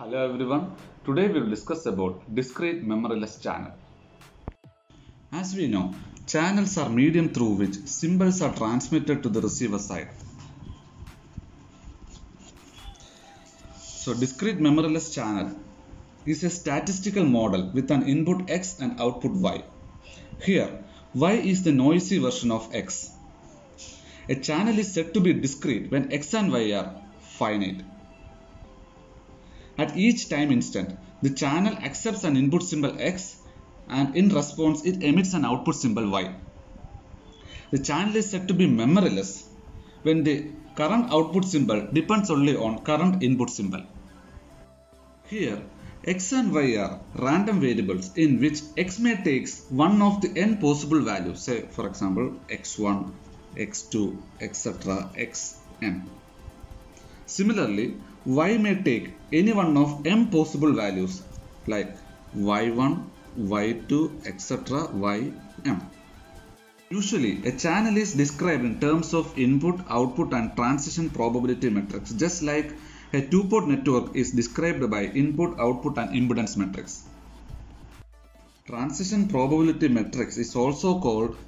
Hello everyone. Today we will discuss about discrete memoryless channel. As we know, channels are medium through which symbols are transmitted to the receiver side. So discrete memoryless channel is a statistical model with an input X and output Y. Here, Y is the noisy version of X. A channel is said to be discrete when X and Y are finite. At each time instant, the channel accepts an input symbol X and in response it emits an output symbol Y. The channel is said to be memoryless when the current output symbol depends only on current input symbol. Here, X and Y are random variables in which X may take one of the n possible values, say for example x1, x2, etc. xn. Similarly, Y may take any one of m possible values like y1, y2, etc. ym. Usually, a channel is described in terms of input, output and transition probability metrics, just like a two-port network is described by input, output and impedance metrics. Transition probability metrics is also called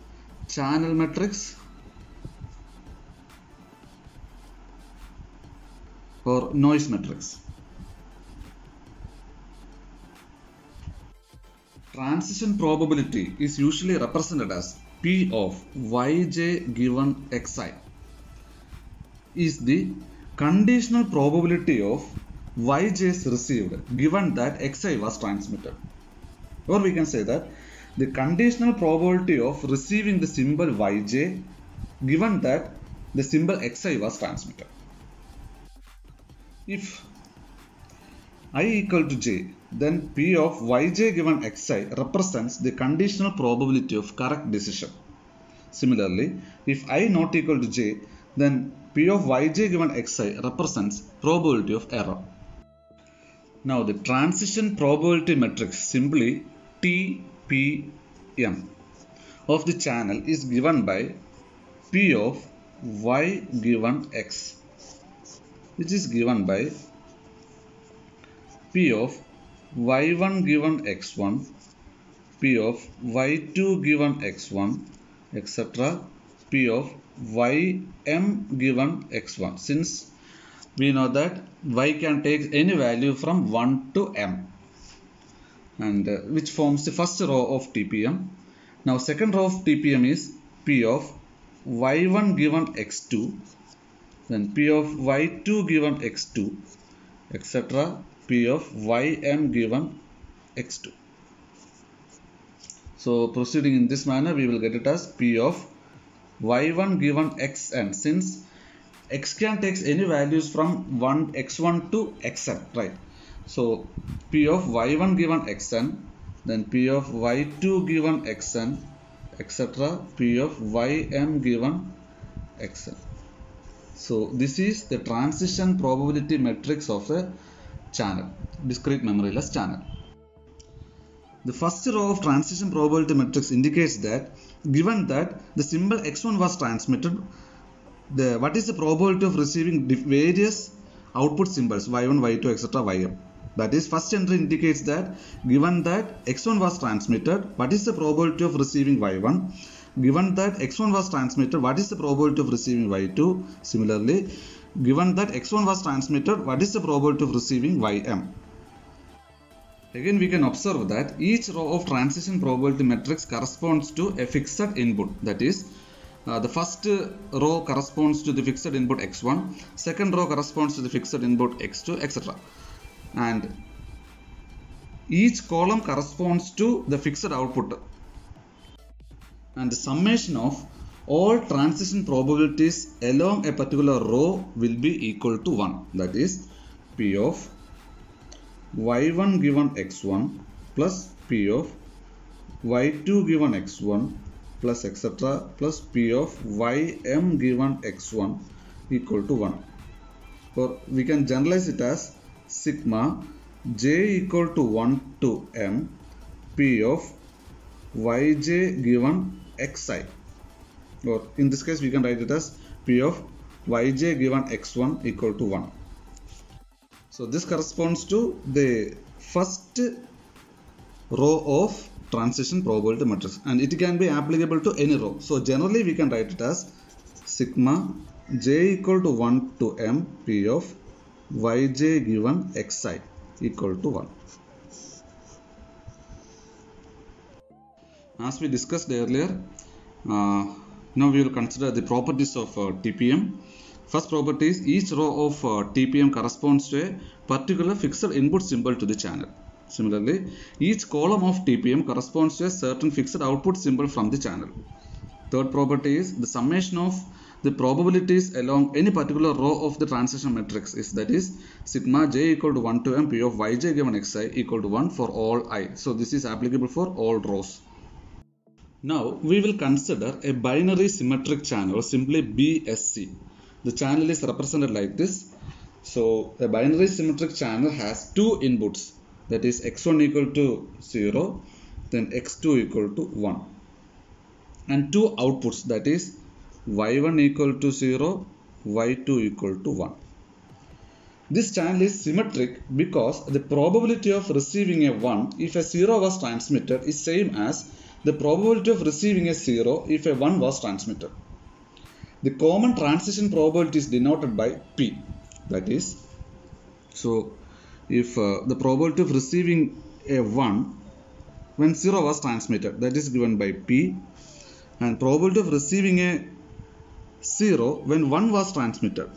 channel metrics or noise metrics. Transition probability is usually represented as P of Yj given Xi is the conditional probability of Yj's received given that Xi was transmitted. Or we can say that the conditional probability of receiving the symbol Yj given that the symbol Xi was transmitted. If I equal to j, then P of Yj given Xi represents the conditional probability of correct decision. Similarly, if I not equal to j, then P of Yj given Xi represents probability of error. Now the transition probability matrix simply TPM of the channel is given by P of Y given X, which is given by P of y1 given x1, P of y2 given x1, etc. P of ym given x1. Since we know that y can take any value from 1 to m, and which forms the first row of TPM. Now second row of TPM is P of y1 given x2, then P of y2 given x2, etc. P of ym given x2. So proceeding in this manner, we will get it as P of y1 given xn, since x can take any values from x1 to xn, right? So P of y1 given xn, then P of y2 given xn, etc. P of ym given xn. So this is the transition probability matrix of a channel, discrete memoryless channel. The first row of transition probability matrix indicates that given that the symbol x1 was transmitted, what is the probability of receiving various output symbols y1, y2, etc. ym. That is, first entry indicates that given that x1 was transmitted, what is the probability of receiving y1? Given that x1 was transmitted, what is the probability of receiving y2? Similarly, given that x1 was transmitted, what is the probability of receiving ym? Again, we can observe that each row of transition probability matrix corresponds to a fixed input. That is, the first row corresponds to the fixed input x1, second row corresponds to the fixed input x2, etc. And each column corresponds to the fixed output. And the summation of all transition probabilities along a particular row will be equal to 1. That is, P of y1 given x1 plus P of y2 given x1 plus etc. plus P of ym given x1 equal to 1. Or we can generalize it as sigma j equal to 1 to m P of yj given xi, or in this case we can write it as P of yj given x1 equal to 1. So this corresponds to the first row of transition probability matrix, and it can be applicable to any row. So generally we can write it as sigma j equal to 1 to m p of yj given xi equal to 1. As we discussed earlier, now we will consider the properties of TPM. First property is each row of TPM corresponds to a particular fixed input symbol to the channel. Similarly, each column of TPM corresponds to a certain fixed output symbol from the channel. Third property is the summation of the probabilities along any particular row of the transition matrix is, that is, sigma j equal to 1 to m p of yj given xi equal to 1 for all I. So this is applicable for all rows. Now we will consider a binary symmetric channel, simply BSC. The channel is represented like this. So a binary symmetric channel has two inputs, that is x1 equal to 0, then x2 equal to 1, and two outputs, that is y1 equal to 0, y2 equal to 1. This channel is symmetric because the probability of receiving a 1 if a 0 was transmitted is same as the probability of receiving a 0 if a 1 was transmitted. The common transition probability is denoted by P. That is, so if the probability of receiving a 1 when 0 was transmitted, that is given by P, and probability of receiving a 0 when 1 was transmitted,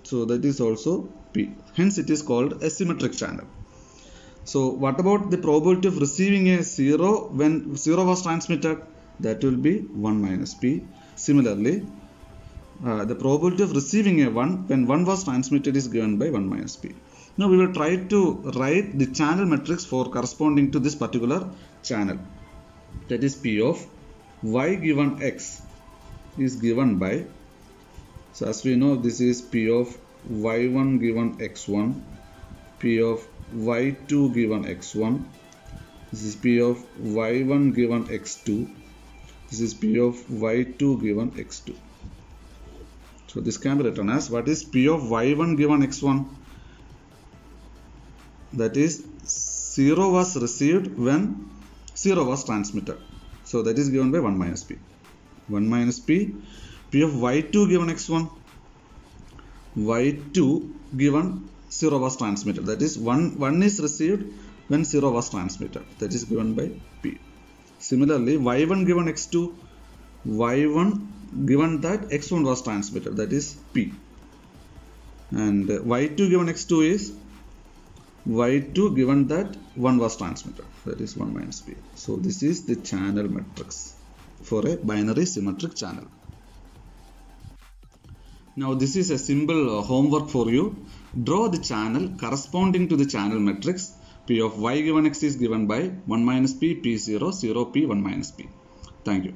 so that is also P. Hence it is called a symmetric channel. So what about the probability of receiving a 0 when 0 was transmitted? That will be 1 minus P. Similarly, the probability of receiving a 1 when 1 was transmitted is given by 1 minus P. Now we will try to write the channel matrix for corresponding to this particular channel. That is P of y given x is given by, so as we know, this is P of y1 given x1, P of y2 given x1, this is P of y1 given x2, this is P of y2 given x2. So this can be written as, what is P of y1 given x1? That is 0 was received when 0 was transmitted. So that is given by 1 minus P. 1 minus P. P of y2 given x1. y2 given 0 was transmitted. That is 1 is received when 0 was transmitted. That is given by P. Similarly, y1 given x2. y1 given that x1 was transmitted. That is P. And y2 given x2 is y2 given that 1 was transmitted, that is 1 minus P. So this is the channel matrix for a binary symmetric channel. Now this is a simple homework for you. Draw the channel corresponding to the channel matrix. P of y given x is given by 1 minus P, P0, 0, P, 1 minus P. Thank you.